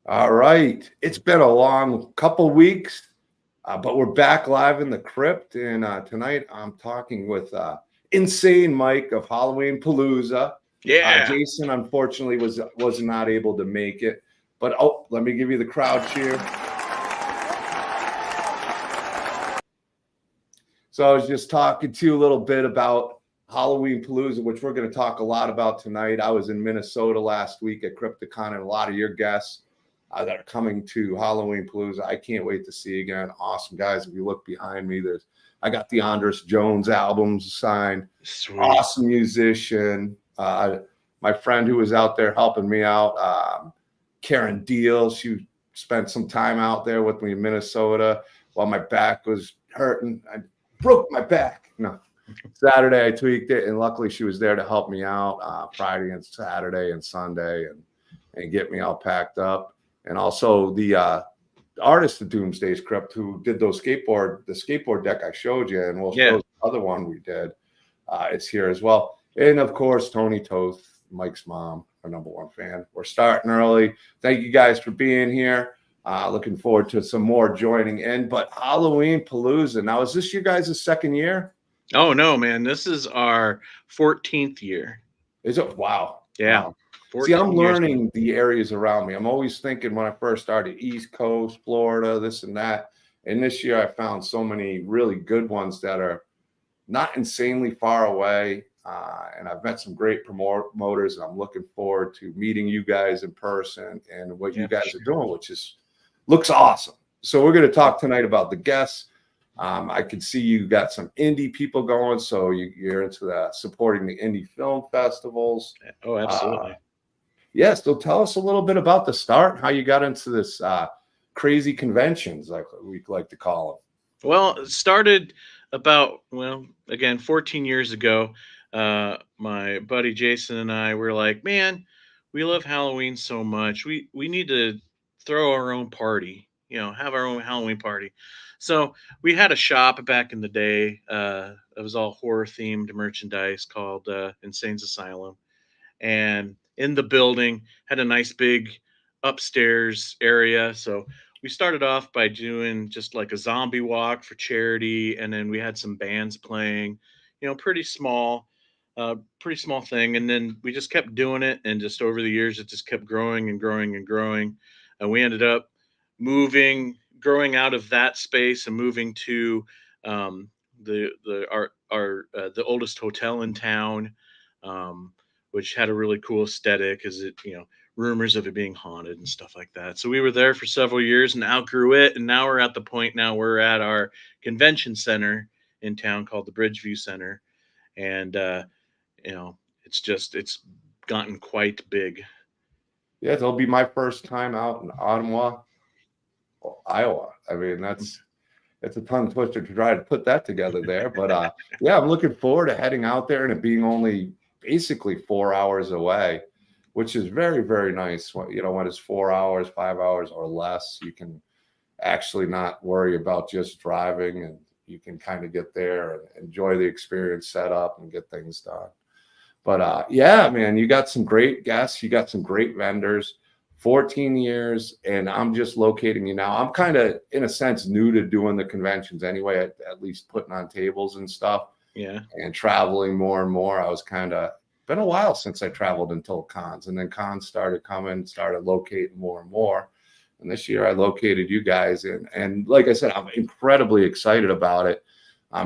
All right. It's been a long couple weeks, but we're back live in the crypt. And tonight I'm talking with Insane Mike of Halloweenapalooza. Yeah. Jason, unfortunately, was not able to make it. But let me give you the crowd cheer. So I was just talking to you a little bit about Halloweenapalooza, which we're going to talk a lot about tonight. I was in Minnesota last week at Krypticon, and a lot of your guests that are coming to Halloweenapalooza, I can't wait to see again. Awesome guys. If you look behind me, I got the Saunders Jones albums signed. Sweet. Awesome musician. My friend who was out there helping me out, Karen Deal, she spent some time out there with me in Minnesota while my back was hurting. I broke my back. No, Saturday I tweaked it, and luckily she was there to help me out Friday and Saturday and Sunday and get me all packed up. And also the artist of Doomsday's Krypt who did the skateboard deck I showed you, and we'll show the other one we did. It's here as well. And of course, Tony Toth, Mike's mom, our #1 fan. We're starting early. Thank you guys for being here. Looking forward to some more joining in. But Halloweenapalooza. Now, is this you guys' second year? Oh, no, man. This is our 14th year. Is it? Wow. Yeah. Wow. See, I'm learning the areas around me. I'm always thinking when I first started, East Coast, Florida, this and that. And this year I found so many really good ones that are not insanely far away. And I've met some great promoters, and I'm looking forward to meeting you guys in person and what you guys are doing, which looks awesome. So we're going to talk tonight about the guests. I can see you got some indie people going, so you're into supporting the indie film festivals. Oh, absolutely. Yes, so tell us a little bit about the start, how you got into this crazy conventions, like we like to call them. Well, it started about, 14 years ago. My buddy Jason and I were like, man, we love Halloween so much. We need to throw our own party, have our own Halloween party. So we had a shop back in the day. It was all horror themed merchandise called Insane's Asylum. And in the building had a nice big upstairs area. So we started off by doing just like a zombie walk for charity. And then we had some bands playing, pretty small thing. And then we just kept doing it. And just over the years, it just kept growing and growing and growing. And we ended up growing out of that space and moving to the oldest hotel in town, which had a really cool aesthetic, as it, rumors of it being haunted and stuff like that. So we were there for several years and outgrew it. And now we're at the point we're at our convention center in town called the Bridgeview Center. And, it's gotten quite big. Yeah, it'll be my first time out in Ottawa, Iowa. I mean, it's a tongue twister to try to put that together there. But yeah, I'm looking forward to heading out there and it being only basically 4 hours away, which is very, very nice. When it's 4 hours, 5 hours or less, you can actually not worry about just driving, and you can kind of get there and enjoy the experience, set up and get things done. But yeah, man, you got some great guests. You got some great vendors. 14 years, and I'm just locating you now. I'm kind of, in a sense, new to doing the conventions anyway, at least putting on tables and stuff. Yeah. And traveling more and more. I was been a while since I traveled until cons, and then cons started coming, started locating more and more. And this year I located you guys in. And like I said, I'm incredibly excited about it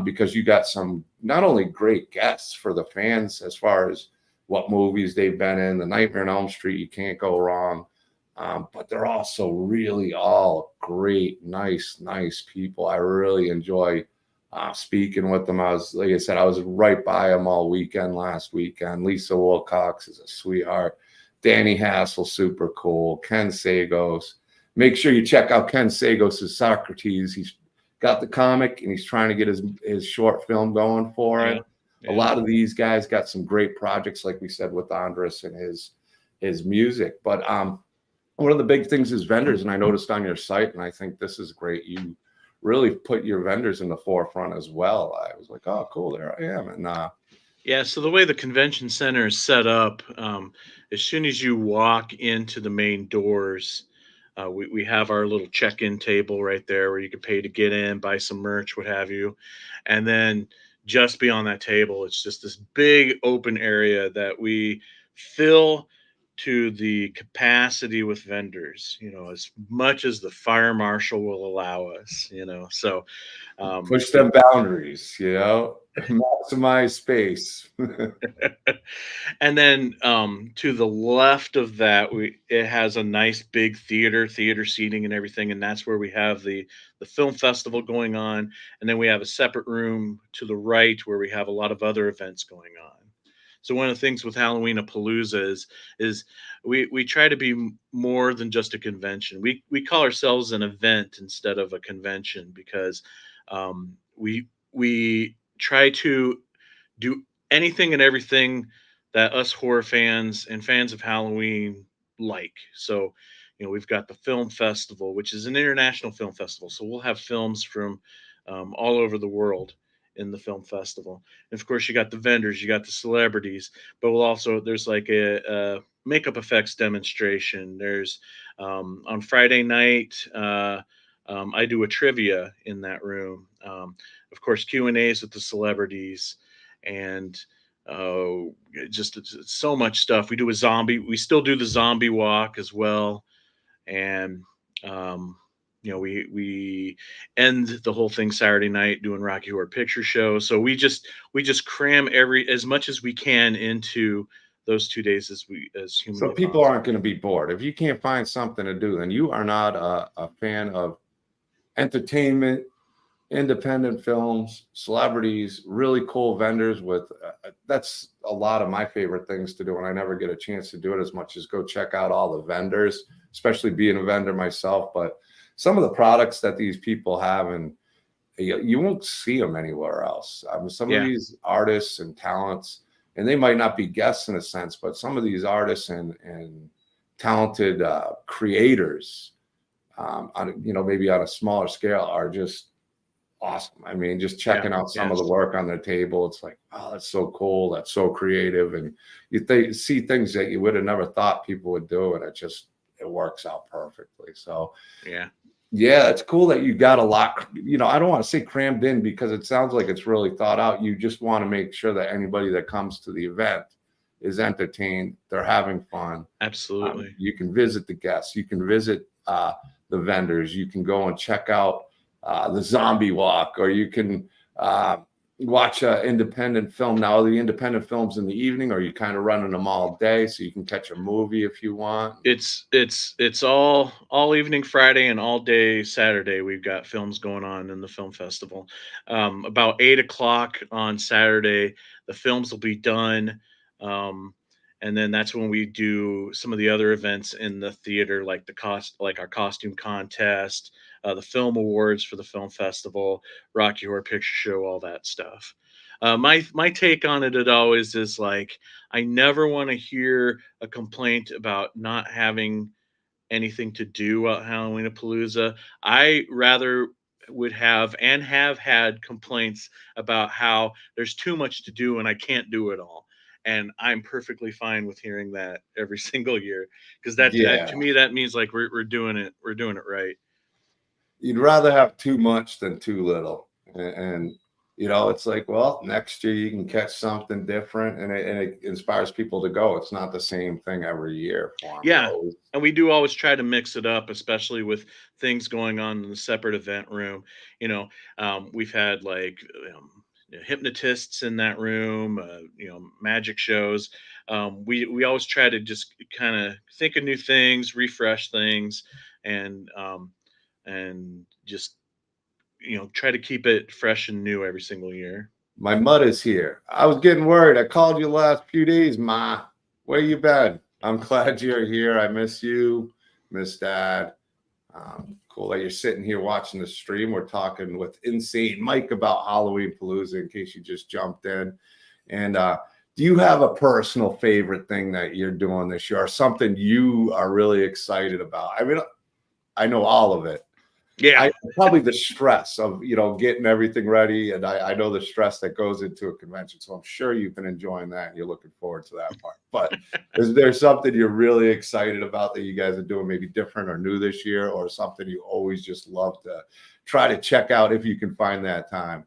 because you got some not only great guests for the fans as far as what movies they've been in. The Nightmare on Elm Street, you can't go wrong. But they're also really all great, nice people. I really enjoy speaking with them. Like I said, I was right by them all weekend last weekend. Lisa Wilcox is a sweetheart. Danny Hassel, super cool. Ken Sagos. Make sure you check out Ken Sagos' Socrates. He's got the comic, and he's trying to get his short film going for it. Yeah. A lot of these guys got some great projects, like we said, with Andres and his music. But one of the big things is vendors, and I noticed on your site, and I think this is great. You really put your vendors in the forefront as well. I was like, oh, cool, there I am. And yeah, so the way the convention center is set up, as soon as you walk into the main doors, We have our little check-in table right there where you can pay to get in, buy some merch, what have you. And then just beyond that table, it's just this big open area that we fill to the capacity with vendors, as much as the fire marshal will allow us, So, Push you them boundaries, maximize space. and then to the left of that, it has a nice big theater seating and everything, and that's where we have the film festival going on. And then we have a separate room to the right where we have a lot of other events going on. So one of the things with Halloweenapalooza is we try to be more than just a convention. We call ourselves an event instead of a convention because we try to do anything and everything that us horror fans and fans of Halloween like. So, we've got the film festival, which is an international film festival. So we'll have films from all over the world in the film festival. And of course, you got the vendors, you got the celebrities, but there's like a makeup effects demonstration. There's on Friday night, I do a trivia in that room. Of course, Q&As with the celebrities and uh just it's so much stuff. We still do the zombie walk as well. And um we end the whole thing Saturday night doing Rocky Horror Picture Show. So we just cram as much as we can into those 2 days as So humanly people possible. aren't going to be bored. If you can't find something to do, then you are not a fan of entertainment, independent films, celebrities, really cool vendors with that's a lot of my favorite things to do, and I never get a chance to do it as much as go check out all the vendors, especially being a vendor myself. But some of the products that these people have, and you won't see them anywhere else. I mean, some of Yeah, these artists and talents, and they might not be guests in a sense, but some of these artists and talented creators, maybe on a smaller scale, are just awesome. I mean, just yeah, checking out some of the yes, work on their table, it's like, wow, that's so cool. That's so creative. And see things that you would have never thought people would do. And it works out perfectly. So, yeah, yeah, it's cool that you got a lot. I don't want to say crammed in because it sounds like it's really thought out. You just want to make sure that anybody that comes to the event is entertained. They're having fun. absolutely. You can visit the guests. You can visit the vendors. You can go and check out the zombie walk, or you can watch an independent film. Now, are the independent films in the evening, or are you kind of running them all day so you can catch a movie if you want? It's all evening Friday and all day Saturday. We've got films going on in the film festival. About 8 o'clock on Saturday, the films will be done, and then that's when we do some of the other events in the theater, like like our costume contest, the film awards for the film festival, Rocky Horror Picture Show, all that stuff. My take on it always is like I never want to hear a complaint about not having anything to do at Halloweenapalooza. I rather would have and have had complaints about how there's too much to do and I can't do it all. And I'm perfectly fine with hearing that every single year because that Yeah, to me that means like we're doing it right. you'd rather have too much than too little, and it's like, well, next year you can catch something different, and it inspires people to go. It's not the same thing every year for them. Yeah, and we do always try to mix it up, especially with things going on in the separate event room. We've had like hypnotists in that room, magic shows. We always try to just kind of think of new things, refresh things, and just try to keep it fresh and new every single year. My mud is here. I was getting worried. I called you the last few days, Ma. Where you been? I'm glad you're here. I miss you, miss Dad. Cool that you're sitting here watching the stream. We're talking with Insane Mike about Halloweenapalooza in case you just jumped in. And do you have a personal favorite thing that you're doing this year, or something you are really excited about? I mean, I know all of it, Yeah. Probably the stress of, getting everything ready. And I know the stress that goes into a convention. So I'm sure you've been enjoying that and you're looking forward to that part. But is there something you're really excited about that you guys are doing maybe different or new this year, or something you always just love to try to check out if you can find that time?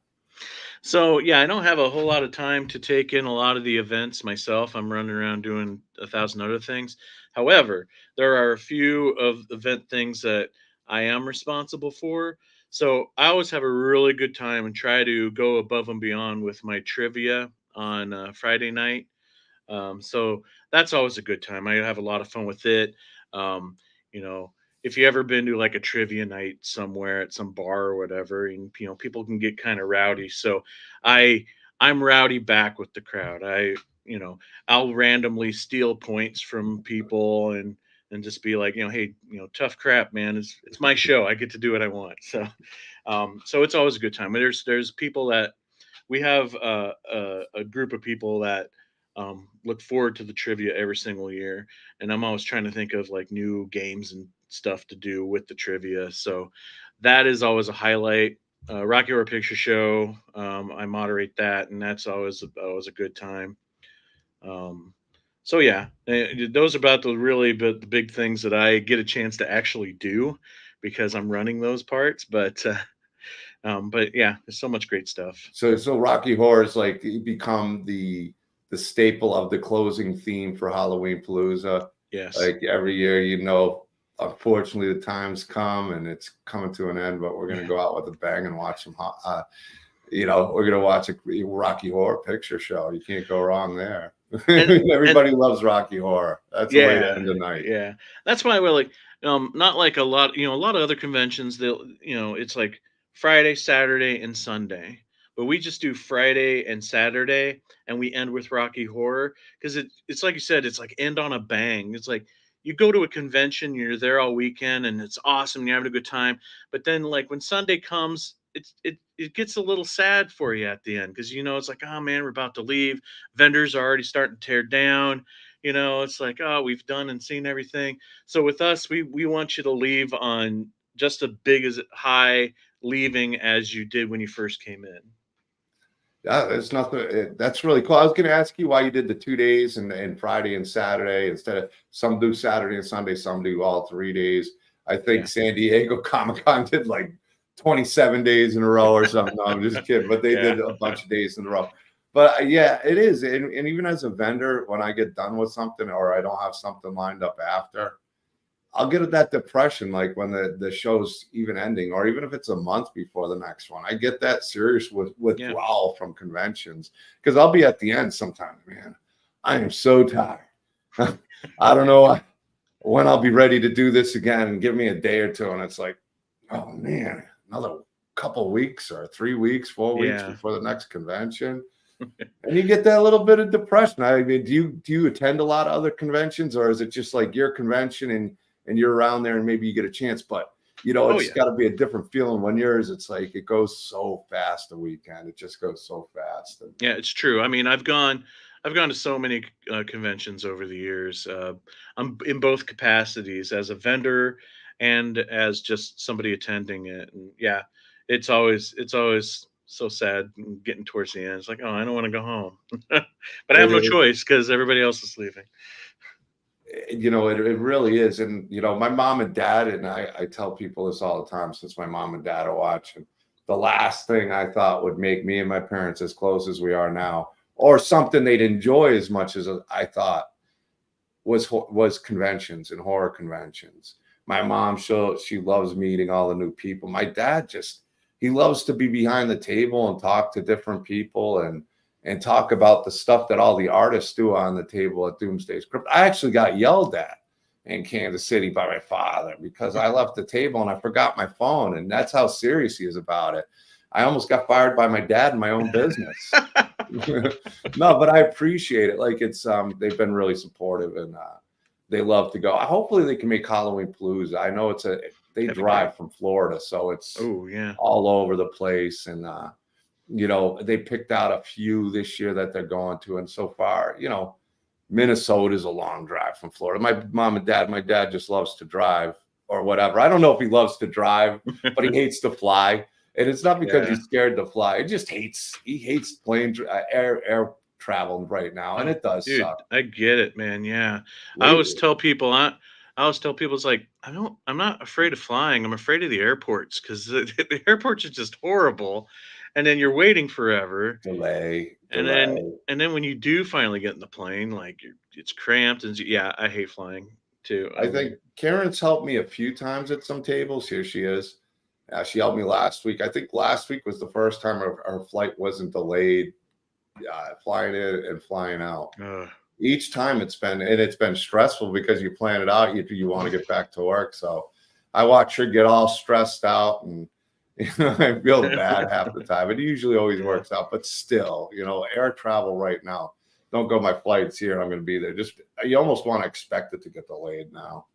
So yeah, I don't have a whole lot of time to take in a lot of the events myself. I'm running around doing a thousand other things. However, there are a few of event things that I am responsible for. So I always have a really good time and try to go above and beyond with my trivia on Friday night. So that's always a good time. I have a lot of fun with it. Um, you know, if you ever been to like a trivia night somewhere at some bar or whatever, and people can get kind of rowdy. So I I'm rowdy back with the crowd. You know I'll randomly steal points from people and just be like, hey, tough crap, man. It's my show. I get to do what I want. So it's always a good time. There's people that we have a group of people that look forward to the trivia every single year, and I'm always trying to think of like new games and stuff to do with the trivia. So that is always a highlight. Rocky Horror Picture Show, I moderate that, and that's always a good time. Um, so yeah, those are about the big things that I get a chance to actually do because I'm running those parts. But yeah, there's so much great stuff. So Rocky Horror is like become the staple of the closing theme for Halloween Palooza. Yes. Like every year, unfortunately the time's come and it's coming to an end, but we're gonna Yeah. go out with a bang and watch some. We're gonna watch a Rocky Horror Picture Show. You can't go wrong there. And and Everybody loves Rocky Horror. That's a way to yeah, end the night. yeah. That's why we're like, not like a lot of other conventions. It's like Friday, Saturday, and Sunday, but we just do Friday and Saturday, and we end with Rocky Horror because it's like you said, it's like end on a bang. It's like you go to a convention, you're there all weekend, and it's awesome, you're having a good time, but then like when Sunday comes, it gets a little sad for you at the end because it's like, oh man, we're about to leave. Vendors are already starting to tear down. It's like, oh, we've done and seen everything. So with us, we want you to leave on just as big as high leaving as you did when you first came in. Yeah, it's nothing. That's really cool. I was going to ask you why you did the 2 days and Friday and Saturday instead of some do Saturday and Sunday, some do all 3 days. I think Yeah. San Diego Comic Con did like 27 days in a row or something. No, I'm just kidding, but they Yeah. did a bunch of days in a row. But yeah, it is. And even as a vendor, when I get done with something or I don't have something lined up after, I'll get that depression like when the show's even ending, or even if it's a month before the next one. I get that serious Yeah. withdrawal from conventions because I'll be at the end sometimes, man. I am so tired. I don't know when I'll be ready to do this again, and give me a day or two. And it's like, oh man, another couple weeks or 3 weeks, 4 weeks Yeah. before the next convention. And you get that little bit of depression. I mean, do you attend a lot of other conventions, or is it just like your convention and you're around there and maybe you get a chance? But Oh it's yeah. got to be a different feeling when yours. It's like it goes so fast the weekend. It just goes so fast. And Yeah, it's true. I mean, I've gone to so many conventions over the years. I'm in both capacities as a vendor and as just somebody attending it. And yeah, it's always so sad getting towards the end. It's like, oh, I don't want to go home, but I have it, no it, choice because everybody else is leaving. it really is. And my mom and dad, and I tell people this all the time since my mom and dad are watching. The last thing I thought would make me and my parents as close as we are now, or something they'd enjoy as much as I thought, was conventions and horror conventions. My mom, she loves meeting all the new people. My dad he loves to be behind the table and talk to different people and talk about the stuff that all the artists do on the table at Doomsday's Crypt. I actually got yelled at in Kansas City by my father because I left the table and I forgot my phone, and that's how serious he is about it. I almost got fired by my dad in my own business. No, but I appreciate it. Like they've been really supportive, and they love to go. Hopefully they can make Halloweenapalooza. I know they That'd be great. drive from Florida, so it's Oh yeah. all over the place. And they picked out a few this year that they're going to, and so far, Minnesota is a long drive from Florida. My mom and dad, my dad just loves to drive. or whatever. I don't know if he loves to drive, but he hates to fly. And it's not because Yeah. he's scared to fly. He hates plane air travel right now, and Oh, it does dude, suck I get it, man. Yeah. I always lately. tell people I always tell people it's like I'm not afraid of flying. I'm afraid of the airports because the airports are just horrible. And then you're waiting forever. And then Delay. when you do finally get in the plane, like it's cramped and yeah, I hate flying too. I think Karen's helped me a few times at some tables. Here she is. She helped me last week. I think last week was the first time our flight wasn't delayed, flying in and flying out. uh, Each time it's been stressful because you plan it out. You want to get back to work. So I watch her get all stressed out, and I feel bad half the time. It usually always yeah. works out, but still, air travel right now. Don't go my flight's here. I'm going to be there. Just you almost want to expect it to get delayed now.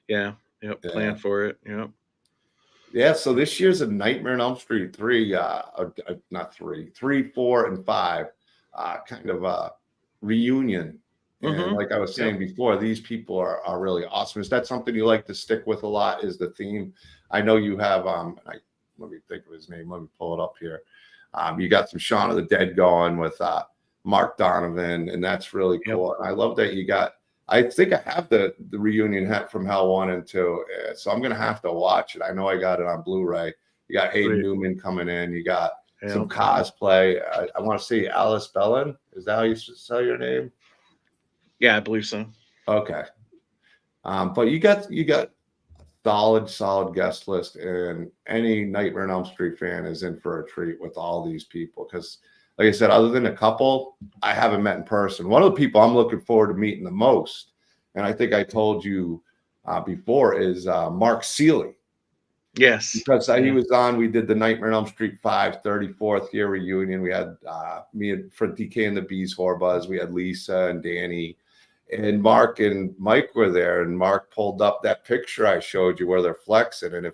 Yeah. Yep. Yeah. Plan for it. Yep. Yeah, so this year's a Nightmare on Elm Street 3, not 3, 3, 4, and 5, kind of a reunion. And Mm-hmm. like I was Yep. saying before, these people are really awesome. Is that something you like to stick with a lot? Is the theme? I know you have. Let me think of his name. Let me pull it up here. You got some Shaun of the Dead going with Mark Donovan, and that's really Yep. cool. And I love that you got. I think I have the reunion hat from Hell 1 and 2, so I'm gonna have to watch it. I know I got it on Blu-ray. You got Hayden Sweet. Newman coming in. You got Yep. some cosplay. I want to see Alice Bellin. Is that how you say your name? Yeah, I believe so. Okay. But you got solid guest list, and any Nightmare on Elm Street fan is in for a treat with all these people. Because, like I said, other than a couple, I haven't met in person. One of the people I'm looking forward to meeting the most, and I think I told you before, is Mark Seeley. Yes. Because he Yeah. was on, we did the Nightmare on Elm Street 5 34th year reunion. We had me and for DK and the Bees Horbuzz. We had Lisa and Danny, and Mark and Mike were there. And Mark pulled up that picture I showed you where they're flexing. And if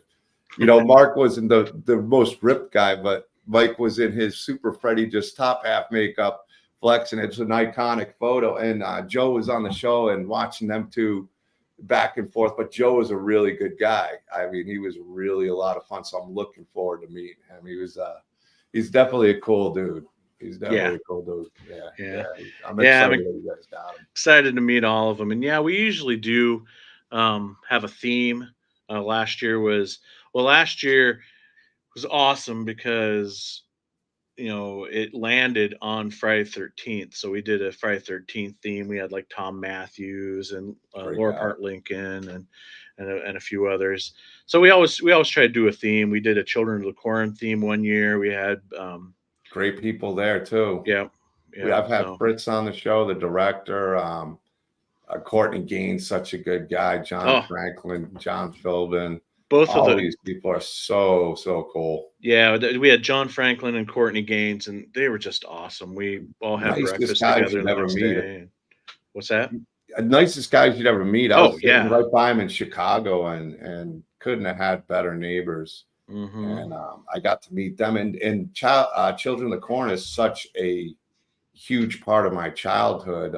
Mark wasn't the most ripped guy, but Mike was in his Super Freddy just top half makeup flexing. It's an iconic photo. And Joe was on the show and watching them two back and forth. But Joe was a really good guy. I mean, he was really a lot of fun. So I'm looking forward to meeting him. He's definitely a cool dude. He's Yeah. definitely a cool dude. Yeah. I'm Yeah. excited I'm that you guys got him. excited to meet all of them. And yeah, we usually do have a theme. Last year was awesome because it landed on Friday 13th. So we did a Friday 13th theme. We had like Tom Matthews and Great Laura guy. Part Lincoln and a few others. So we always try to do a theme. We did a Children of the Corn theme one year. We had Great people there too. yeah. Yeah. I've had So Fritz on the show, the director. Courtney Gaines, such a good guy. John oh, Franklin, John Philbin. both of All the these people are so cool. yeah, we had John Franklin and Courtney Gaines, and they were just awesome. We all had Nicest breakfast guys together you'd the ever next meet. day. And what's that? Nicest guys you'd ever meet. I Oh was sitting yeah. right by him in Chicago, and couldn't have had better neighbors. Hmm. And I got to meet them. And Children of the Corn is such a huge part of my childhood.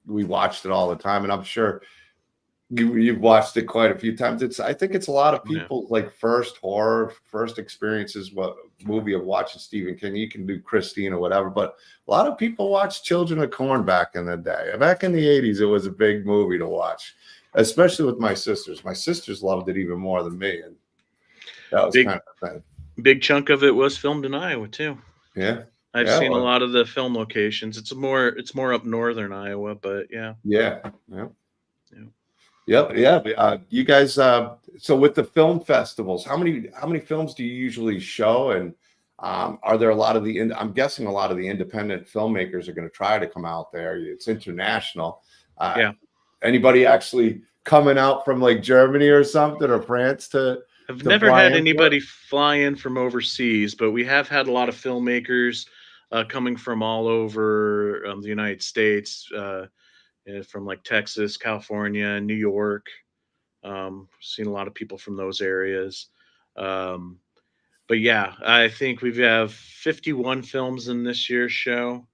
We watched it all the time, and I'm sure you've watched it quite a few times. I think it's a lot of Yeah. people like first experiences, what movie of watching Stephen King. You can do Christine or whatever, but a lot of people watched Children of Corn back in the day. Back in the 80s, it was a big movie to watch, especially with my sisters. My sisters loved it even more than me, and that was Big kind of a thing. big chunk of it was filmed in Iowa too. Yeah, I've yeah, seen a well, lot of the film locations. It's more up northern Iowa, but yeah. yeah, yeah. Yeah. Yep, yeah. You guys, so with the film festivals, how many films do you usually show? And are there a lot of I'm guessing a lot of the independent filmmakers are going to try to come out there. It's international. Uh, Yeah. Anybody actually coming out from like Germany or something or France I've to never fly had in for it? anybody fly in from overseas, but we have had a lot of filmmakers coming from all over the United States, from like Texas, California, New York. Seen a lot of people from those areas. Um, but yeah, I think we have 51 films in this year's show,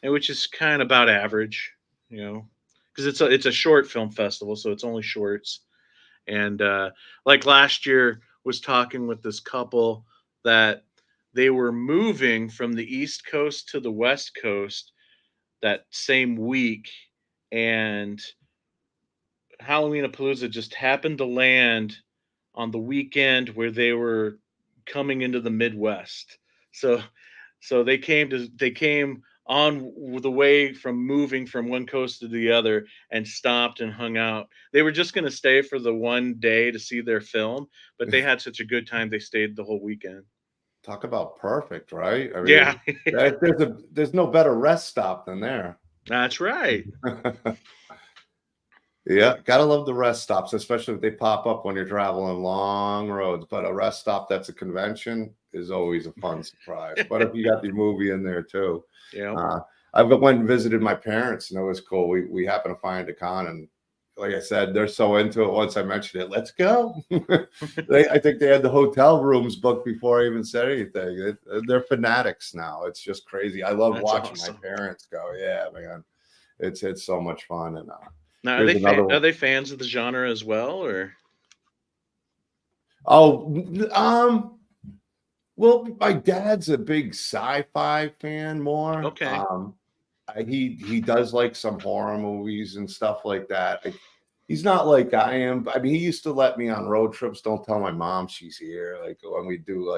and which is kind of about average, because it's a short film festival, so it's only shorts. And like last year, was talking with this couple that they were moving from the East Coast to the West Coast that same week, and Halloweenapalooza just happened to land on the weekend where they were coming into the Midwest. So they came on the way from moving from one coast to the other and stopped and hung out. They were just going to stay for the one day to see their film, but they had such a good time they stayed the whole weekend. Talk about perfect, right? I Yeah. mean, there's no better rest stop than there. That's right. Yeah, gotta love the rest stops, especially if they pop up when you're traveling long roads. But a rest stop that's a convention is always a fun surprise. But if you got the movie in there too, Yeah. I went and visited my parents, and it was cool. We happened to find a con, and like I said, they're so into it. Once I mentioned it, let's go. I think they had the hotel rooms booked before I even said anything. They're fanatics now. It's just crazy. I love That's watching awesome. my parents go. Yeah, man, it's so much fun. And Now, here's another are one. they fans of the genre as well, or? Oh, well, my dad's a big sci-fi fan more. Okay. He does like some horror movies and stuff like that. He's not like I am. I mean, he used to let me on road trips. Don't tell my mom she's here. Like when we do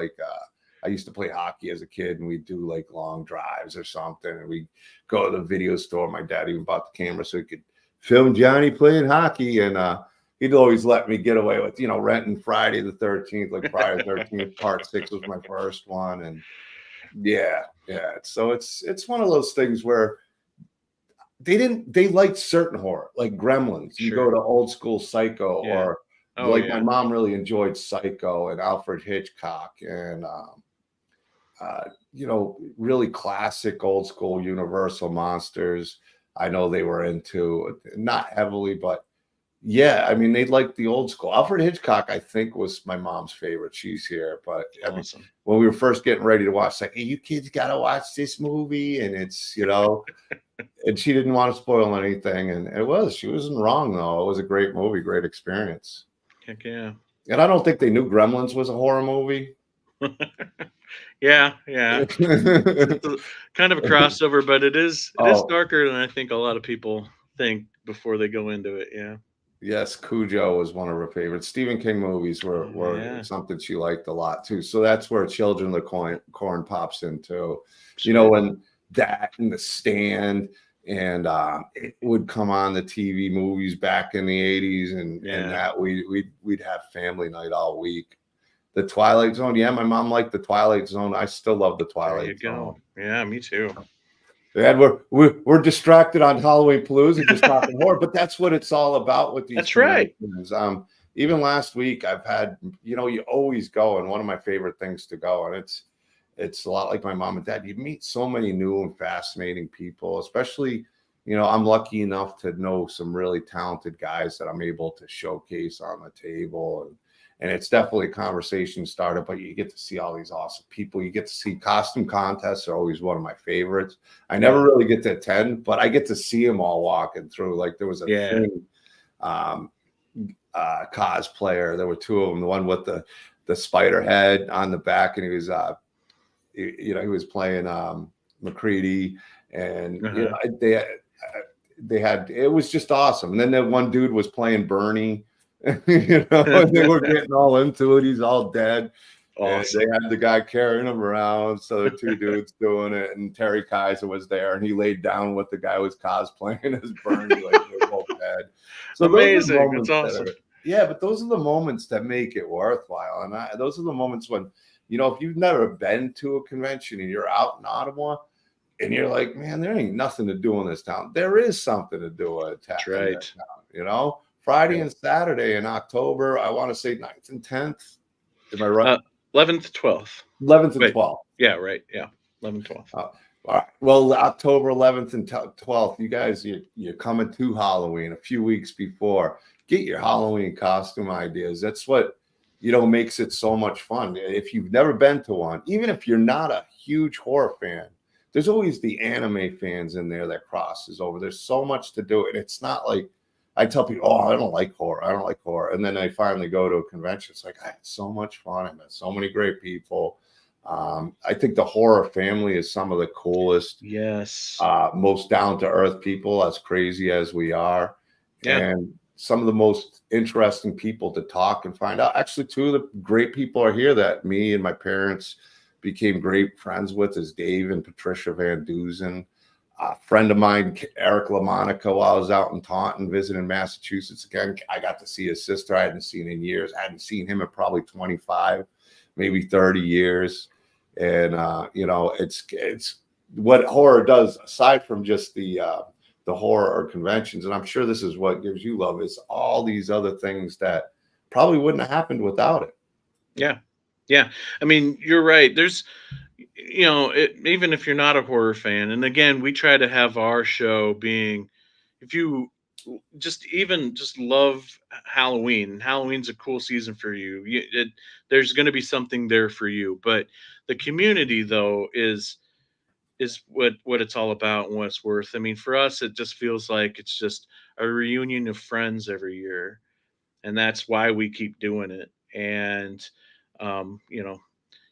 I used to play hockey as a kid, and we'd do like long drives or something, and we go to the video store. My dad even bought the camera so he could film Johnny playing hockey, and he'd always let me get away with, renting Friday the 13th, like Friday the 13th, part 6 was my first one. And yeah. So it's one of those things where they liked certain horror, like Gremlins. You go to old school Psycho, Yeah. or my mom really enjoyed Psycho and Alfred Hitchcock, and really classic old school Universal monsters. I know they were into, not heavily, but yeah, I mean, they liked the old school. Alfred Hitchcock, I think, was my mom's favorite. She's here. But I mean, Awesome. when we were first getting ready to watch, like, hey, you kids got to watch this movie. And it's, and she didn't want to spoil anything. And she wasn't wrong, though. It was a great movie, great experience. Heck yeah. And I don't think they knew Gremlins was a horror movie. Yeah. It's kind of a crossover, but it is darker than I think a lot of people think before they go into it. Yeah. Yes, Cujo was one of her favorites. Stephen King movies were something she liked a lot too. So that's where Children of the Corn pops in too. When that and The Stand, and it would come on the TV movies back in the 80s, and that we'd have family night all week. The Twilight Zone, my mom liked the Twilight Zone. I still love the Twilight Zone. Yeah, me too. And we're distracted on Halloweenapalooza just talking more, but that's what it's all about with these. That's right. Even last week I've had, you always go, and one of my favorite things to go, and it's a lot like my mom and dad. You meet so many new and fascinating people, especially, I'm lucky enough to know some really talented guys that I'm able to showcase on the table, and it's definitely a conversation starter, but you get to see all these awesome people. You get to see costume contests are always one of my favorites. I never really get to attend, but I get to see them all walking through. Like there was a thing, cosplayer. There were 2 of them. The one with the spider head on the back, and he was, he was playing McCready, and they had, it was just awesome. And then that one dude was playing Bernie. And they were getting all into it. He's all dead. Awesome. They had the guy carrying him around. So the 2 dudes doing it, and Terry Kaiser was there, and he laid down what the guy was cosplaying as Bernie, like they're both dead. So amazing. It's awesome. But those are the moments that make it worthwhile. And those are the moments when, if you've never been to a convention and you're out in Ottawa and you're like, man, there ain't nothing to do in this town. There is something to do in That's right. That town, Friday and Saturday in October, I want to say 9th and 10th. Am I right? 11th, 12th. 11th and 12th. Yeah, right. Yeah, 11th, 12th. All right. Well, October 11th and 12th, you guys, you're coming to Halloween a few weeks before. Get your Halloween costume ideas. That's what, makes it so much fun. If you've never been to one, even if you're not a huge horror fan, there's always the anime fans in there that crosses over. There's so much to do. And it's not like I tell people, oh, I don't like horror. I don't like horror. And then I finally go to a convention. It's like, I had so much fun. I met so many great people. I think the horror family is some of the coolest, Yes. most down to earth people, as crazy as we are. Yeah. And some of the most interesting people to talk and find out. Actually, two of the great people are here that me and my parents became great friends with is Dave and Patricia Van Dusen. A friend of mine, Eric LaMonica, while I was out in Taunton visiting Massachusetts again, I got to see his sister I hadn't seen in years. I hadn't seen him in probably 25, maybe 30 years. And, you know, it's what horror does, aside from just the horror or conventions. And I'm sure this is what gives you love, is all these other things that probably wouldn't have happened without it. Yeah. Yeah. I mean, you're right. There's, even if you're not a horror fan, and again, we try to have our show being, if you just love Halloween, and Halloween's a cool season for you, there's going to be something there for you. But the community, though, is what it's all about and what it's worth. I mean, for us, it just feels like it's just a reunion of friends every year, and that's why we keep doing it. And you know,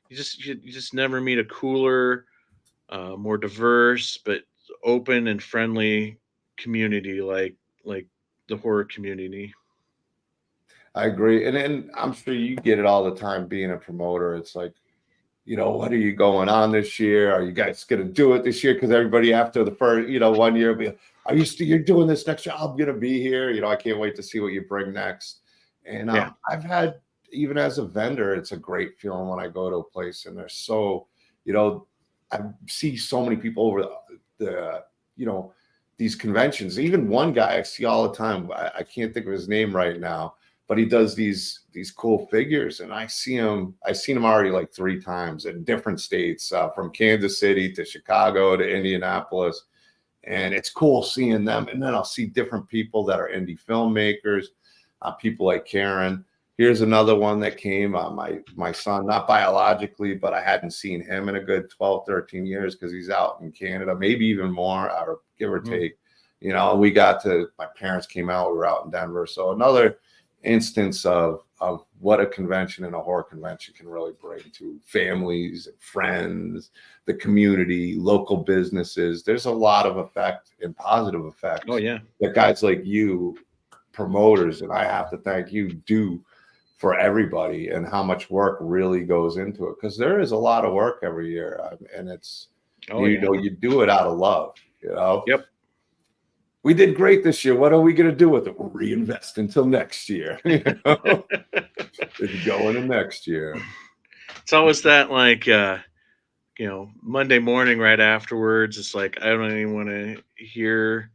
you just never meet a cooler, more diverse, but open and friendly community like the horror community. I agree. And I'm sure you get it all the time being a promoter. It's like, you know, what are you going on this year? Are you guys going to do it this year? Because everybody after the first, you know, 1 year will be, are you still, you're doing this next year? I'm going to be here. You know, I can't wait to see what you bring next. And Yeah. I've had, even as a vendor, it's a great feeling when I go to a place and they're so, you know, I see so many people over the you know, these conventions. Even one guy I see all the time, I can't think of his name right now, but he does these cool figures, and I've seen him already like 3 times in different states, from Kansas City to Chicago to Indianapolis, and it's cool seeing them. And then I'll see different people that are indie filmmakers, people like Karen. Here's another one that came, my son, not biologically, but I hadn't seen him in a good 12, 13 years because he's out in Canada, maybe even more, or give or take. You know, my parents came out, we were out in Denver. So another instance of what a convention and a horror convention can really bring to families and friends, the community, local businesses. There's a lot of effect and positive effects. Oh yeah. That guys like you, promoters, and I have to thank you, do for everybody, and how much work really goes into it, because there is a lot of work every year, and it's you know, you do it out of love, you know. Yep. We did great this year. What are we going to do with it? We'll reinvest until next year. You know? It's going to next year. It's always that, like, Monday morning right afterwards, it's like I don't even want to hear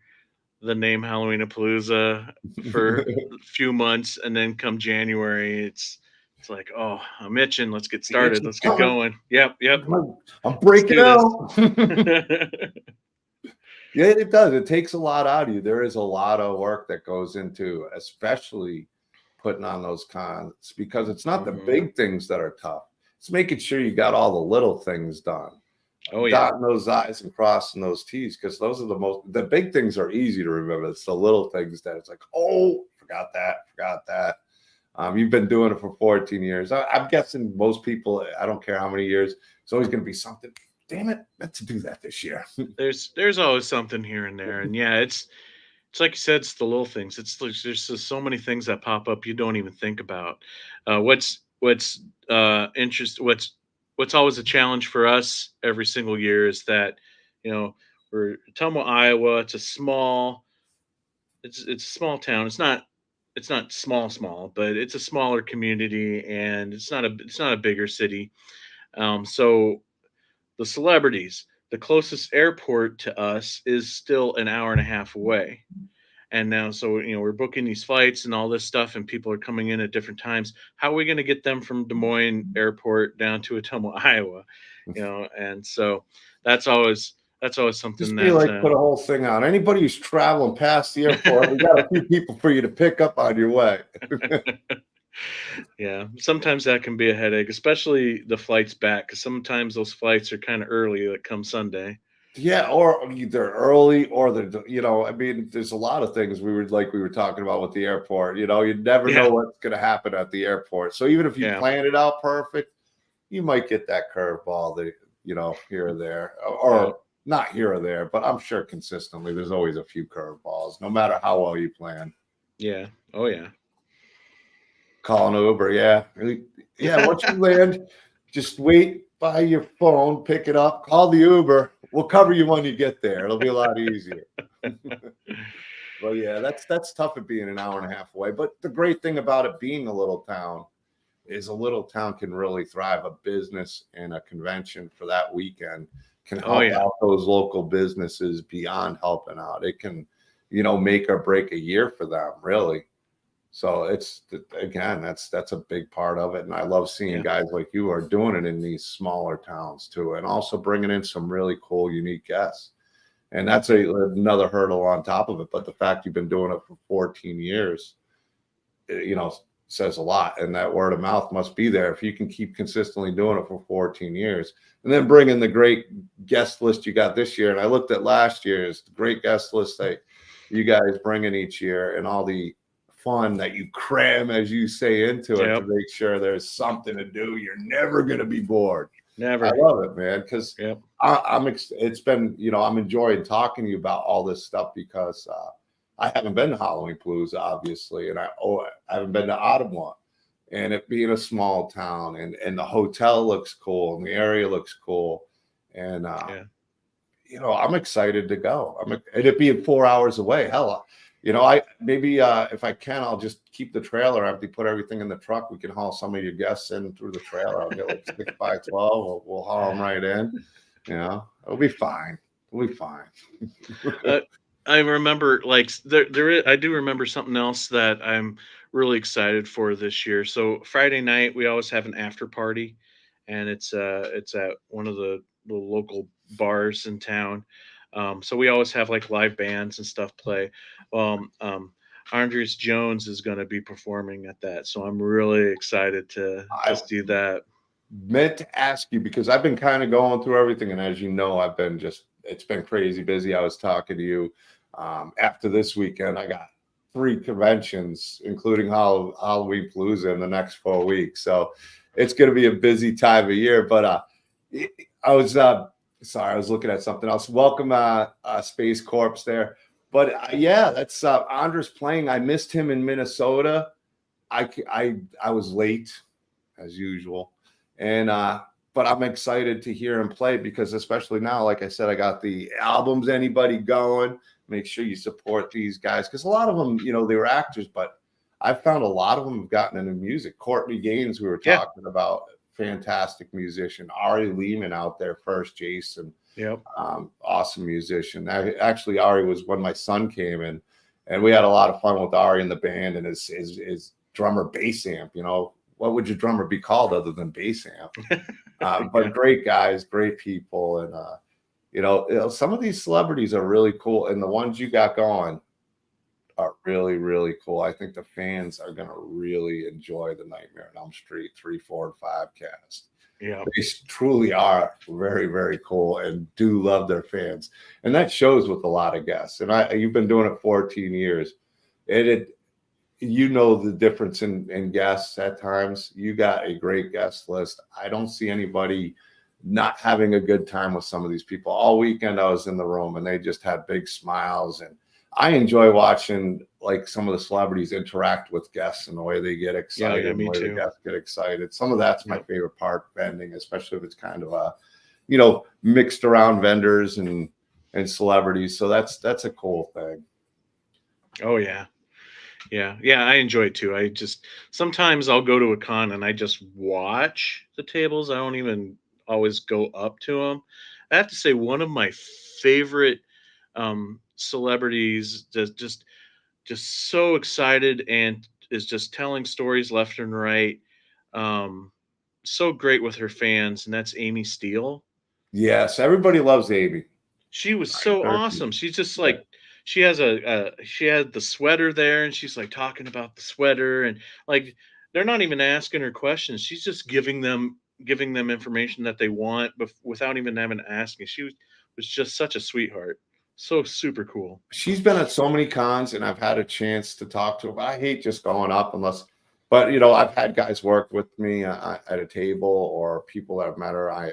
the name Halloweenapalooza for a few months, and then come January, it's like, oh, I'm itching. Let's get started. Let's get going. Yep. I'm breaking out. This. Yeah, it does. It takes a lot out of you. There is a lot of work that goes into, especially putting on those cons, because it's not the big things that are tough. It's making sure you got all the little things done. Oh yeah. Dotting those I's and crossing those T's, because those are the big things are easy to remember. It's the little things that it's like, oh, forgot that. You've been doing it for 14 years. I'm guessing most people, I don't care how many years, it's always going to be something. Damn it, meant to do that this year. There's always something here and there, and yeah, it's like you said, it's the little things. It's like there's just so many things that pop up you don't even think about. What's what's always a challenge for us every single year is that, we're Tumwa, Iowa. It's a small town. It's not small, but it's a smaller community, and it's not a bigger city. So the celebrities, the closest airport to us is still an hour and a half away. And now, so, we're booking these flights and all this stuff, and people are coming in at different times. How are we going to get them from Des Moines Airport down to Ottumwa, Iowa? And so that's always something Just that be like, put a whole thing on. Anybody who's traveling past the airport, we got a few people for you to pick up on your way. yeah, sometimes that can be a headache, especially the flights back, because sometimes those flights are kind of early, like come Sunday. Yeah, or either early or I mean, there's a lot of things we were talking about with the airport. You never know Yeah, what's going to happen at the airport. So even if you yeah, plan it out perfect, you might get that curveball that, here or there, yeah, or not here or there, but I'm sure consistently there's always a few curveballs, no matter how well you plan. yeah. Oh yeah. Call an Uber, yeah. Yeah, once you land, just wait by your phone, pick it up, call the Uber. We'll cover you when you get there. It'll be a lot easier. Well, yeah, that's tough at being an hour and a half away. But the great thing about it being a little town is a little town can really thrive. A business and a convention for that weekend can Oh help yeah, out those local businesses beyond helping out. It can, make or break a year for them, really. So it's again, that's a big part of it, and I love seeing yeah, guys like you are doing it in these smaller towns too, and also bringing in some really cool, unique guests. And that's another hurdle on top of it. But the fact you've been doing it for 14 years, you know, says a lot. And that word of mouth must be there if you can keep consistently doing it for 14 years. And then bring in the great guest list you got this year. And I looked at last year's great guest list that you guys bring in each year and all the fun that you cram, as you say, into it to yep. make sure there's something to do. You're never going to be bored. I Never. love it, man, because Yep. it's been, I'm enjoying talking to you about all this stuff because I haven't been to Halloweenapalooza, obviously, and I haven't been to Ottawa. And it being a small town, and the hotel looks cool, and the area looks cool, and Yeah. I'm excited to go. And it being 4 hours away. Hell, I maybe if I can, I'll just keep the trailer empty, put everything in the truck. We can haul some of your guests in through the trailer. I'll get like 6 by 12. We'll haul them right in. It'll be fine. We'll be fine. Uh, I remember I do remember something else that I'm really excited for this year. So Friday night we always have an after party, and it's at one of the local bars in town. So we always have like live bands and stuff play. Andres Jones is going to be performing at that, so I'm really excited to I see that. meant to ask you because I've been kind of going through everything, and as you know, it's been crazy busy. I was talking to you after this weekend. I got 3 conventions, including Halloweenapalooza in the next 4 weeks. So it's going to be a busy time of year. But I was sorry, I was looking at something else. Welcome, Space Corps there. But yeah, that's Andres playing. I missed him in Minnesota. I was late as usual. And but I'm excited to hear him play because especially now, like I said, I got the albums anybody going. Make sure you support these guys because a lot of them, they were actors, but I've found a lot of them have gotten into music. Courtney Gaines, we were Yeah. talking about, fantastic musician. Ari Lehman out there first, Jason, Yep. awesome musician. Actually, Ari was when my son came in, and we had a lot of fun with Ari in the band and his drummer bass amp. What would your drummer be called other than bass amp? But Yeah. great guys, great people, and some of these celebrities are really cool, and the ones you got going are really, really cool. I think the fans are going to really enjoy the Nightmare on Elm Street 3, 4, and 5 cast. Yeah. They truly are very, very cool and do love their fans, and that shows with a lot of guests. And you've been doing it 14 years. The difference in guests at times. You got a great guest list. I don't see anybody not having a good time with some of these people. All weekend I was in the room and they just had big smiles. And I enjoy watching like some of the celebrities interact with guests and the way they get Yeah. excited Yeah. and the Me way the too. guests get excited. Some of that's my Yep. favorite part, vending, especially if it's kind of mixed around vendors and celebrities. So that's a cool thing. Oh yeah. Yeah, yeah, I enjoy it too. I just sometimes I'll go to a con and I just watch the tables. I don't even always go up to them. I have to say one of my favorite celebrities that just so excited and is just telling stories left and right. Um, so great with her fans, and that's Amy Steele. Yes, everybody loves Amy. She was so awesome. She's just like she had the sweater there, and she's like talking about the sweater, and like they're not even asking her questions. She's just giving them information that they want without even having to ask me. She was just such a sweetheart. So super cool. She's been at so many cons, and I've had a chance to talk to her. I hate just going up unless, but I've had guys work with me at a table, or people that have met her.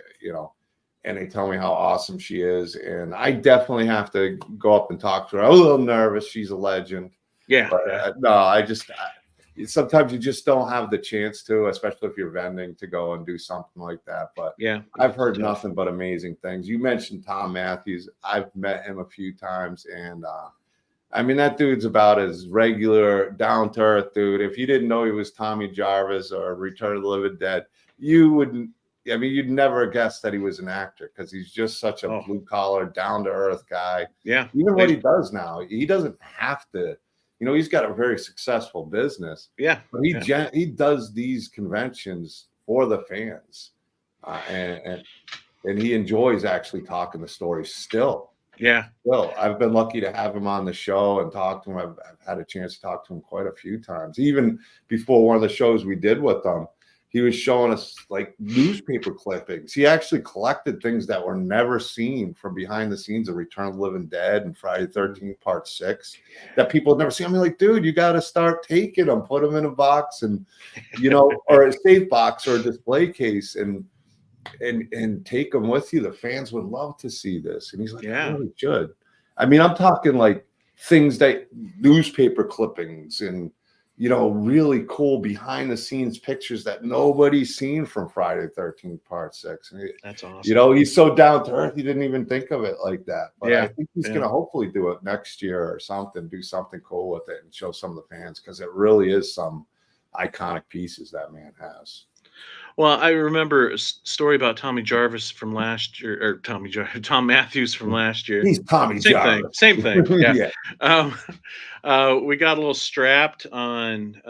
And they tell me how awesome she is, and I definitely have to go up and talk to her. I'm a little nervous. She's a legend. Yeah. But no, sometimes you just don't have the chance to, especially if you're vending, to go and do something like that. But yeah, I've heard nothing but amazing things. You mentioned Tom Matthews. I've met him a few times, and I mean, that dude's about as regular, down to earth dude. If you didn't know he was Tommy Jarvis or Return of the Living Dead, you wouldn't. I mean, you'd never guess that he was an actor, because he's just such a blue collar, down to earth guy. Yeah. Even what he does now, he doesn't have to. He's got a very successful business. Yeah. But he does these conventions for the fans, and he enjoys actually talking the stories still. Yeah. Well, I've been lucky to have him on the show and talk to him. I've had a chance to talk to him quite a few times. Even before one of the shows we did with him, he was showing us like newspaper clippings. He actually collected things that were never seen from behind the scenes of Return of the Living Dead and Friday the 13th Part 6 that people had never seen. I'm like, dude, you got to start taking them, put them in a box, and or a safe box or a display case, and take them with you. The fans would love to see this. And he's like, I really should. I mean, I'm talking like things that newspaper clippings and really cool behind the scenes pictures that nobody's seen from Friday the 13th Part 6. And that's awesome. He's so down to earth, he didn't even think of it like that. But yeah. I think he's going to hopefully do it next year or something, do something cool with it and show some of the fans, because it really is some iconic pieces that man has. Well, I remember a story about Tommy Jarvis from last year, or Tom Matthews from last year. He's Tommy Jarvis. Same thing. Yeah. Yeah. We got a little strapped on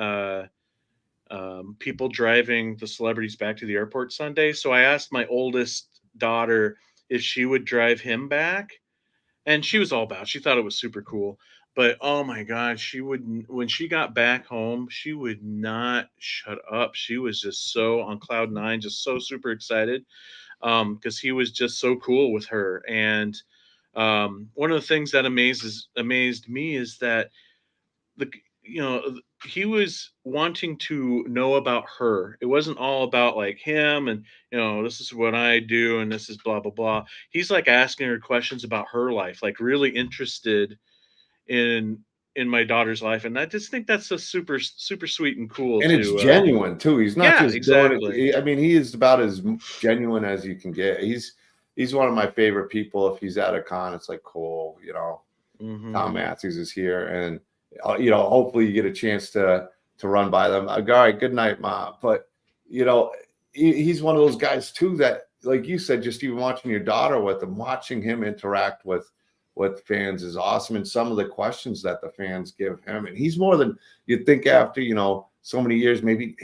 people driving the celebrities back to the airport Sunday. So I asked my oldest daughter if she would drive him back, and she was all about it. She thought it was super cool. But oh my God, she wouldn't. When she got back home, she would not shut up. She was just so on cloud nine, just so super excited, because he was just so cool with her. And one of the things that amazed me is that he was wanting to know about her. It wasn't all about like him and this is what I do and this is blah blah blah. He's like asking her questions about her life, like really interested in my daughter's life, and I just think that's a super sweet and cool. And it's genuine too. He's not just exactly. doing it. I mean, he is about as genuine as you can get. He's one of my favorite people. If he's at a con, it's like cool. Tom Matthews is here, and hopefully you get a chance to run by them. All right, good night, Mom. But he's one of those guys too that, like you said, just even watching your daughter with him, watching him interact with fans is awesome. And some of the questions that the fans give him, and he's more than you'd think after, so many years, maybe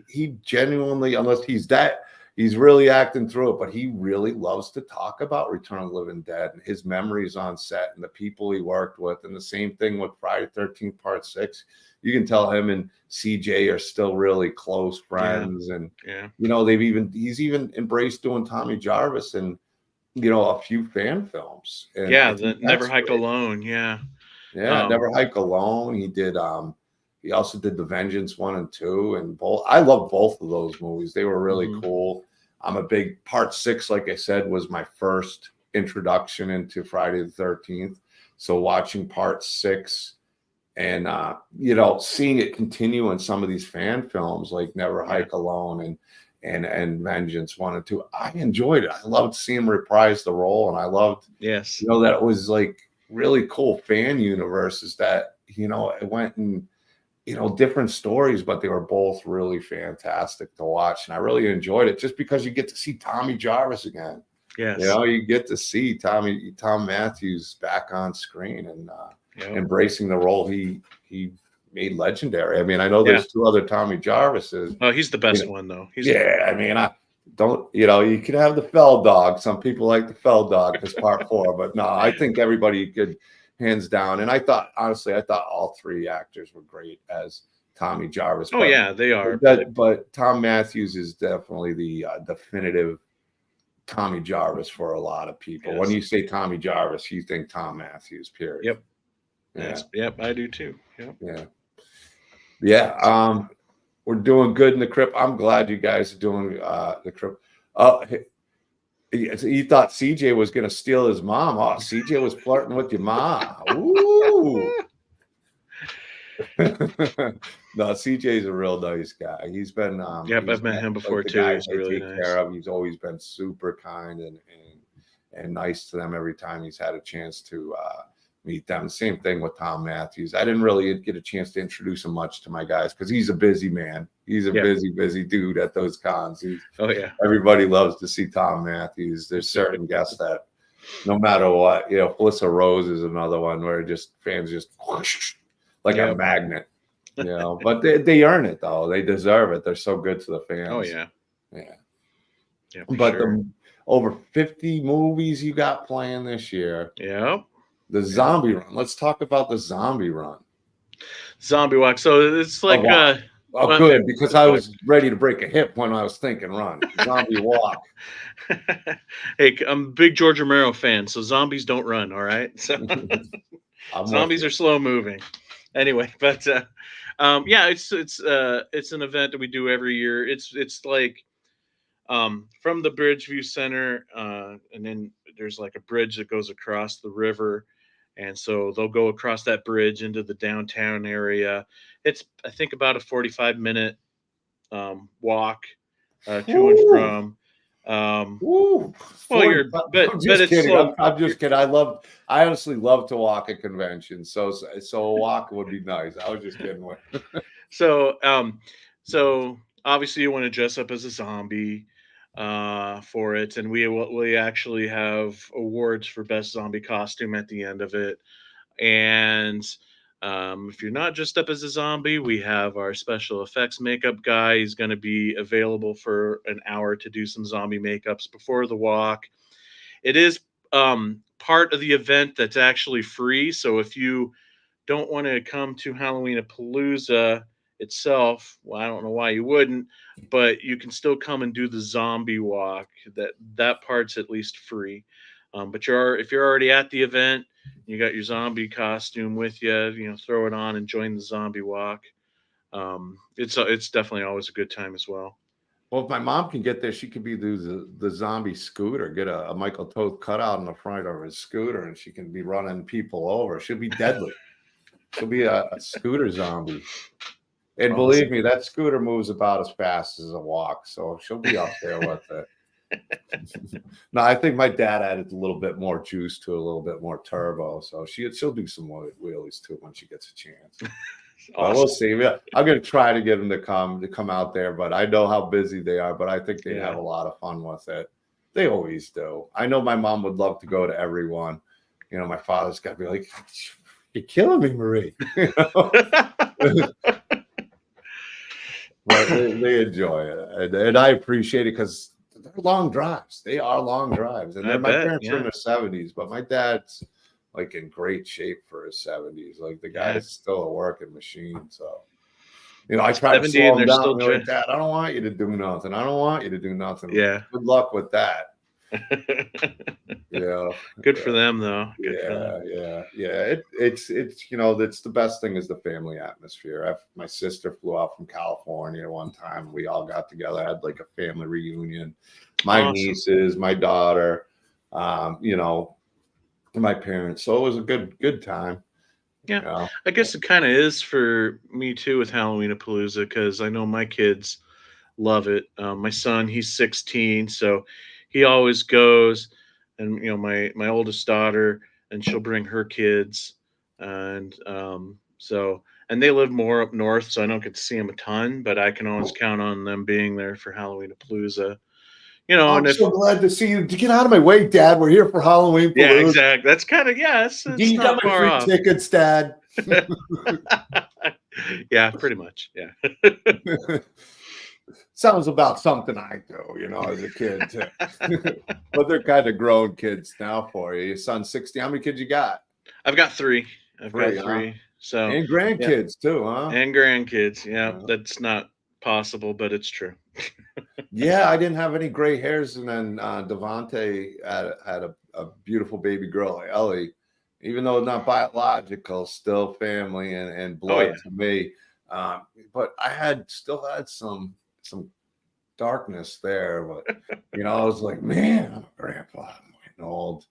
he genuinely, unless he's really acting through it, but he really loves to talk about Return of the Living Dead and his memories on set and the people he worked with. And the same thing with Friday the 13th Part 6. You can tell him and CJ are still really close friends. And, he's even embraced doing Tommy Jarvis and, a few fan films. And the Never Hike Alone. Yeah. Never Hike Alone. He did, he also did The Vengeance 1 and 2, and both. I love both of those movies. They were really cool. I'm a big Part 6, like I said, was my first introduction into Friday the 13th. So watching Part 6 and, seeing it continue in some of these fan films like Never Hike Alone and Vengeance 1 and 2, I enjoyed it. I loved seeing him reprise the role, and I loved, that it was like really cool fan universes that, it went and, different stories, but they were both really fantastic to watch. And I really enjoyed it just because you get to see Tommy Jarvis again. Yes. You get to see Tom Matthews back on screen and embracing the role he made legendary. I mean, I know there's two other Tommy Jarvises. Oh, he's the best one though. I mean, I don't, you can have the Fell Dog. Some people like the Fell Dog as Part 4, but no, I think everybody could, hands down. And I thought all three actors were great as Tommy Jarvis. Oh, they are. But Tom Matthews is definitely the definitive Tommy Jarvis for a lot of people. Yes. When you say Tommy Jarvis, you think Tom Matthews, period. Yep. Yeah. Yep, I do too. Yep. Yeah. Yeah. We're doing good in the Krypt. I'm glad you guys are doing the Krypt. You thought CJ was going to steal his mom. Oh, CJ was flirting with your mom. Ooh. No, CJ's a real nice guy. He's been Yep, he's I've met him before the too. guys He's really take nice. care of. He's always been super kind and nice to them every time he's had a chance to meet them. Same thing with Tom Matthews. I didn't really get a chance to introduce him much to my guys because he's a busy man. He's a busy dude at those cons. Everybody loves to see Tom Matthews. There's certain guests that no matter what, Felissa Rose is another one where just fans just whoosh, like a magnet, but they earn it though. They deserve it. They're so good to the fans. Oh yeah. But the over 50 movies you got playing this year. Yep. The zombie run. Let's talk about the zombie run. Zombie walk. So it's like good, because I was ready to break a hip when I was thinking run. Zombie walk. Hey, I'm a big George Romero fan, so zombies don't run, all right? So zombies are slow moving. Anyway, but it's an event that we do every year. It's like from the Bridgeview Center, and then there's like a bridge that goes across the river. And so they'll go across that bridge into the downtown area. It's, I think, about a 45-minute walk to and from. Well, I'm just kidding. I'm just kidding. I honestly love to walk at conventions, so a walk would be nice. I was just kidding. So obviously you want to dress up as a zombie for it, and we actually have awards for best zombie costume at the end of it. And if you're not dressed up as a zombie, we have our special effects makeup guy. He's going to be available for an hour to do some zombie makeups before the walk. It is part of the event that's actually free. So if you don't want to come to Halloweenapalooza itself, well, I don't know why you wouldn't, but you can still come and do the zombie walk. That part's at least free. But if you're already at the event, you got your zombie costume with you, throw it on and join the zombie walk. It's definitely always a good time as well. Well, if my mom can get there, she could be the zombie scooter, get a Michael Toth cutout on the front of his scooter, and she can be running people over. She'll be deadly. She'll be a scooter zombie. And believe me, that scooter moves about as fast as a walk, so she'll be up there with it. No, I think my dad added a little bit more juice to it, a little bit more turbo, so she'll do some wheelies too when she gets a chance. Awesome. We'll see. I'm going to try to get them to come out there, but I know how busy they are. But I think they have a lot of fun with it. They always do. I know my mom would love to go to every one. My father's got to be like, "You're killing me, Marie." But they enjoy it, and I appreciate it because they're long drives. They are long drives, and my parents are in their 70s, but my dad's like in great shape for his 70s. Like the guy's still a working machine. So, I try to slow him down. Like, Dad, I don't want you to do nothing. I don't want you to do nothing. Yeah. Good luck with that. Good for them though. It's it's the best thing is the family atmosphere. My sister flew out from California one time. We all got together, had like a family reunion. My nieces, my daughter, my parents. So it was a good time. Yeah. I guess it kind of is for me too with Halloweenapalooza because I know my kids love it. My son, he's 16, so he always goes, and my oldest daughter, and she'll bring her kids, and and they live more up north, so I don't get to see them a ton, but I can always count on them being there for Halloweenapalooza. I'm so glad to see you. Get out of my way, Dad. We're here for Halloween. Yeah, exactly. That's kind of it's you got my free tickets, Dad. Yeah, pretty much. Yeah. Sounds about something I do, as a kid too. But they're kind of grown kids now for you. Your son's 60. How many kids you got? I've got three. So and grandkids too, huh? And grandkids. Yeah, that's not possible, but it's true. Yeah, I didn't have any gray hairs, and then Devontae had a beautiful baby girl, Ellie. Even though not biological, still family and Oh blood yeah. to me. Um, but I still had some darkness there. But I was like, man, I'm a grandpa. I'm getting old.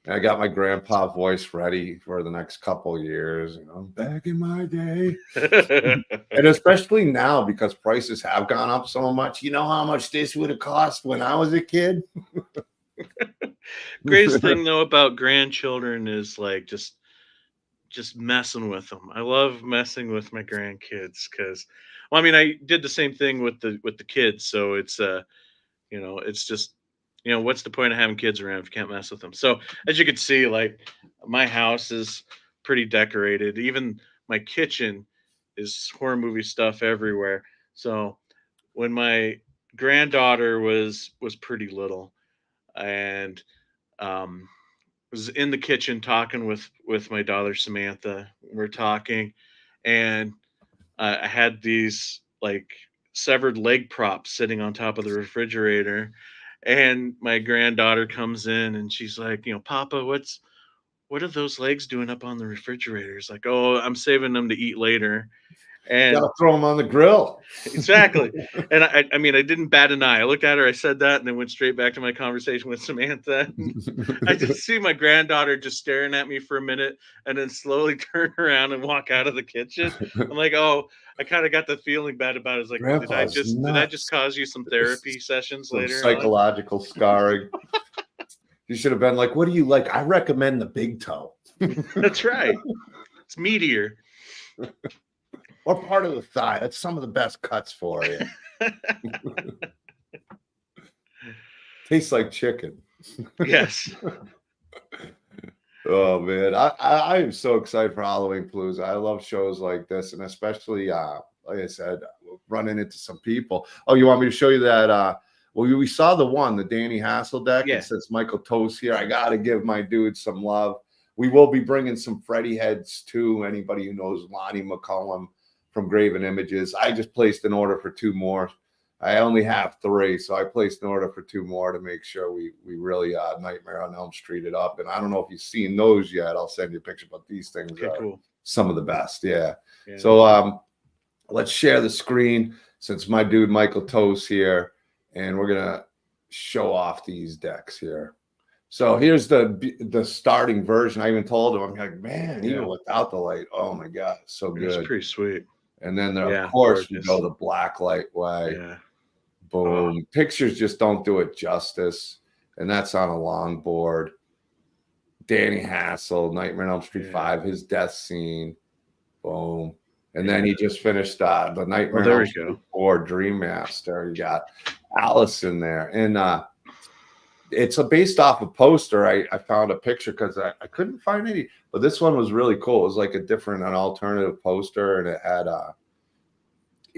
And I got my grandpa voice ready for the next couple years. Back in my day. And especially now, because prices have gone up so much. You know how much this would have cost when I was a kid? Greatest thing though about grandchildren is like just messing with them. I love messing with my grandkids because, well, I mean, I did the same thing with the kids, so it's it's just what's the point of having kids around if you can't mess with them? So as you can see, like my house is pretty decorated. Even my kitchen is horror movie stuff everywhere. So when my granddaughter was pretty little and um was in the kitchen talking with my daughter Samantha. We're talking, and I had these like severed leg props sitting on top of the refrigerator, and my granddaughter comes in and she's like, Papa, what are those legs doing up on the refrigerator? It's like, oh, I'm saving them to eat later. And Gotta throw them on the grill. exactly. And I mean, I didn't bat an eye. I looked at her, I said that, and then went straight back to my conversation with Samantha. I just see my granddaughter just staring at me for a minute and then slowly turn around and walk out of the kitchen. I'm like, oh, I kind of got the feeling bad about it. It's like, Grandpa's did I just nuts. cause you some therapy sessions Some later on? psychological scarring. You should have been like, what do you like? I recommend the big toe. That's right. It's meatier. Or part of the thigh. That's some of the best cuts for you. Tastes like chicken. Yes. Oh man, I am so excited for Halloweenapalooza. I love shows like this, and especially like I said, running into some people. Oh, you want me to show you that? Well, we saw the Danny Hassel deck, Yeah. and since Michael Toe's here, I got to give my dude some love. We will be bringing some Freddy heads too. Anybody who knows Lonnie McCullum from Graven Images, I just placed an order for 2 more. I only have 3, so I placed an order for 2 more to make sure we really Nightmare on Elm Street it up. And I don't know if you've seen those yet. I'll send you a picture, but these things Okay, are cool. some of the best. Yeah. Yeah. So let's share the screen since my dude Michael Toe's here, and we're gonna show off these decks here. So here's the starting version. I even told him, I'm like, man, even without the light, oh my god, so good. It's pretty sweet. And then of Yeah, course we gorgeous. go the black light way. Yeah. Boom. Pictures just don't do it justice. And that's on a long board. Danny Hassel, Nightmare on Elm Street 5, his death scene. Boom. And then he just finished the Nightmare on Elm Street 4 Dream Master. You got Alice in there. And it's based off a poster. I found a picture because I couldn't find any. But this one was really cool. It was like an alternative poster. And it had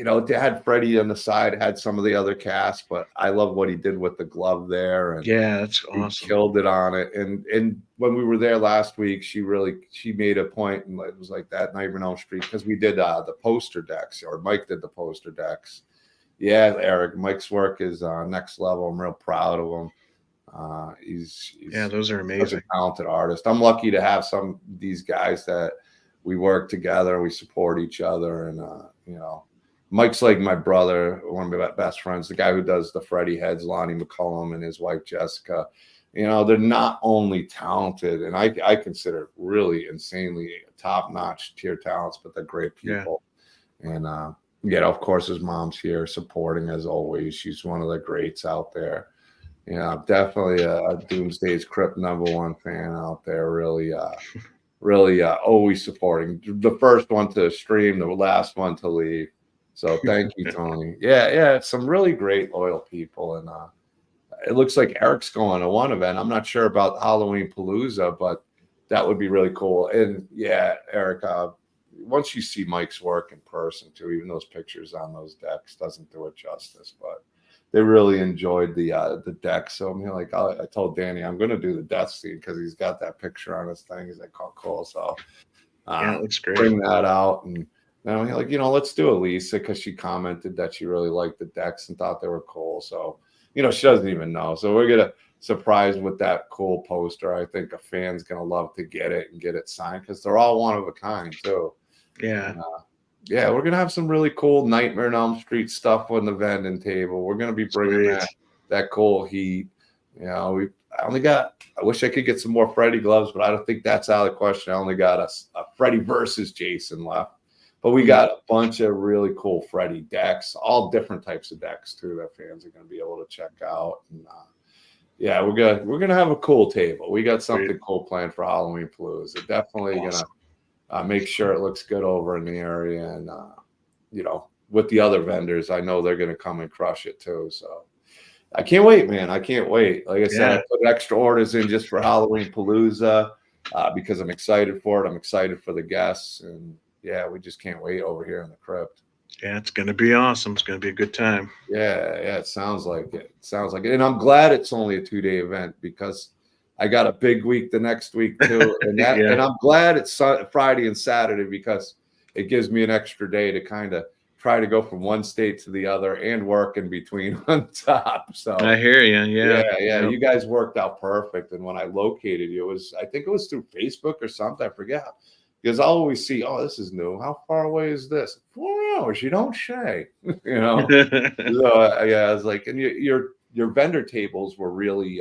it had Freddy on the side, it had some of the other cast, but I love what he did with the glove there. And yeah, that's awesome. He killed it on it. And when we were there last week, she made a point, and it was like that Nightmare on Elm Street, because we did the poster decks, or Mike did the poster decks. Yeah, Eric, Mike's work is next level. I'm real proud of him. He's those are amazing. Such a talented artist. I'm lucky to have some of these guys that we work together, we support each other, and Mike's like my brother, one of my best friends, the guy who does the Freddy heads, Lonnie McCullum, and his wife Jessica. They're not only talented, and I consider really insanely top-notch tier talents, but they're great people. Yeah. And of course, his mom's here supporting as always. She's one of the greats out there. Definitely a Doomsday's Krypt #1 fan out there. Really, really always supporting. The first one to stream, the last one to leave. So thank you, Tony. Yeah, some really great loyal people, and it looks like Eric's going to one event. I'm not sure about Halloweenapalooza, but that would be really cool. And yeah, Eric, once you see Mike's work in person too, even those pictures on those decks doesn't do it justice. But they really enjoyed the deck. So I'm like, I told Danny I'm going to do the death scene because he's got that picture on his thing. He's like, oh, cool. So it looks great. Bring that out and. And I'm like, let's do Elisa because she commented that she really liked the decks and thought they were cool. So, she doesn't even know. So we're gonna surprise with that cool poster. I think a fan's gonna love to get it and get it signed because they're all one of a kind too. Yeah. And, yeah, we're gonna have some really cool Nightmare on Elm Street stuff on the vending table. We're gonna be bringing that cool heat. I wish I could get some more Freddy gloves, but I don't think that's out of the question. I only got a Freddy versus Jason left. But we got a bunch of really cool Freddy decks, all different types of decks too that fans are going to be able to check out. And yeah, we're gonna have a cool table. We got something cool planned for Halloweenapalooza. Definitely gonna make sure it looks good over in the area, and with the other vendors, I know they're gonna come and crush it too. So I can't wait, man. I can't wait. Like I said, I put extra orders in just for Halloweenapalooza because I'm excited for it. I'm excited for the guests, and yeah, we just can't wait over here in the Krypt. Yeah, it's going to be awesome. It's going to be a good time. Yeah, it sounds like it. And I'm glad it's only a 2-day event because I got a big week the next week too. And and I'm glad it's Friday and Saturday because it gives me an extra day to kind of try to go from one state to the other and work in between on top. So I hear you. Yeah. Yeah. You guys worked out perfect. And when I located you, I think it was through Facebook or something. I forget. Because I'll always see, oh, this is new. How far away is this? 4 hours. You don't say, So yeah, I was like, and your vendor tables were really,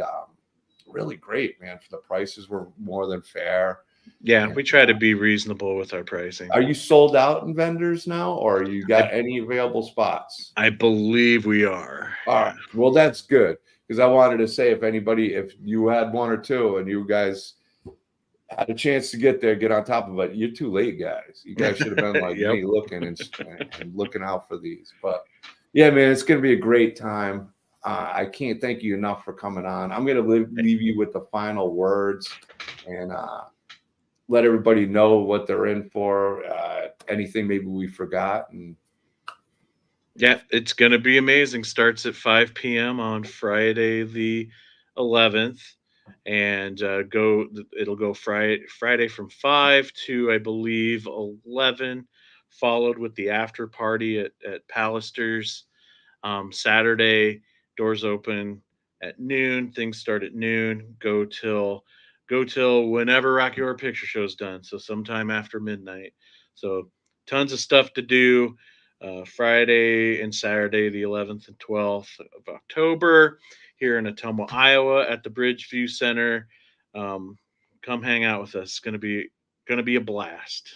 really great, man. For the prices were more than fair. Yeah, we try to be reasonable with our pricing. Are you sold out in vendors now, or you got any available spots? I believe we are. All right. Well, that's good because I wanted to say if you had one or two and you guys had a chance to get there, get on top of it. You're too late, guys. You guys should have been like me looking and looking out for these. But yeah, man, it's going to be a great time. I can't thank you enough for coming on. I'm going to leave you with the final words and let everybody know what they're in for. Anything maybe we forgot. And yeah, it's going to be amazing. Starts at 5 p.m. on Friday the 11th. And it'll go Friday from 5 to I believe 11, followed with the after party at Palooza's. Saturday doors open at noon. Things start at noon. Go till whenever Rocky Horror Picture Show's done. So sometime after midnight. So tons of stuff to do. Friday and Saturday, the 11th and 12th of October, here in Ottumwa, Iowa, at the Bridgeview Center. Come hang out with us. It's gonna be a blast.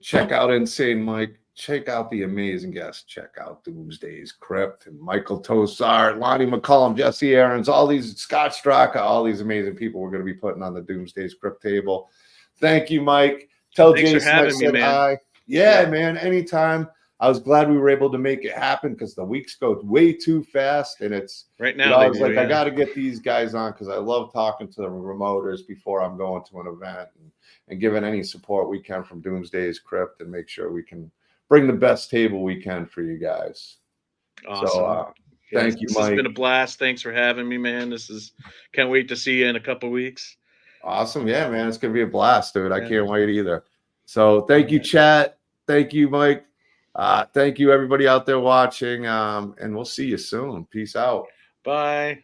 Check out Insane Mike. Check out the amazing guests. Check out Doomsday's Krypt and Michael Tosar, Lonnie McCollum, Jesse Aarons, all these Scott Straka, all these amazing people we're going to be putting on the Doomsday's Krypt table. Thank you, Mike. Tell Thanks Jason for having I said me, man. hi. Yeah, man, anytime. I was glad we were able to make it happen because the weeks go way too fast, and it's right now. I was like, I got to get these guys on because I love talking to the remoters before I'm going to an event and giving any support we can from Doomsday's Krypt and make sure we can bring the best table we can for you guys. Awesome. So, thank you, Mike. This has been a blast. Thanks for having me, man. Can't wait to see you in a couple weeks. Awesome. Yeah, man. It's going to be a blast, dude. I can't wait either. So thank you, chat. Thank you, Mike. Thank you, everybody out there watching. And we'll see you soon. Peace out. Bye.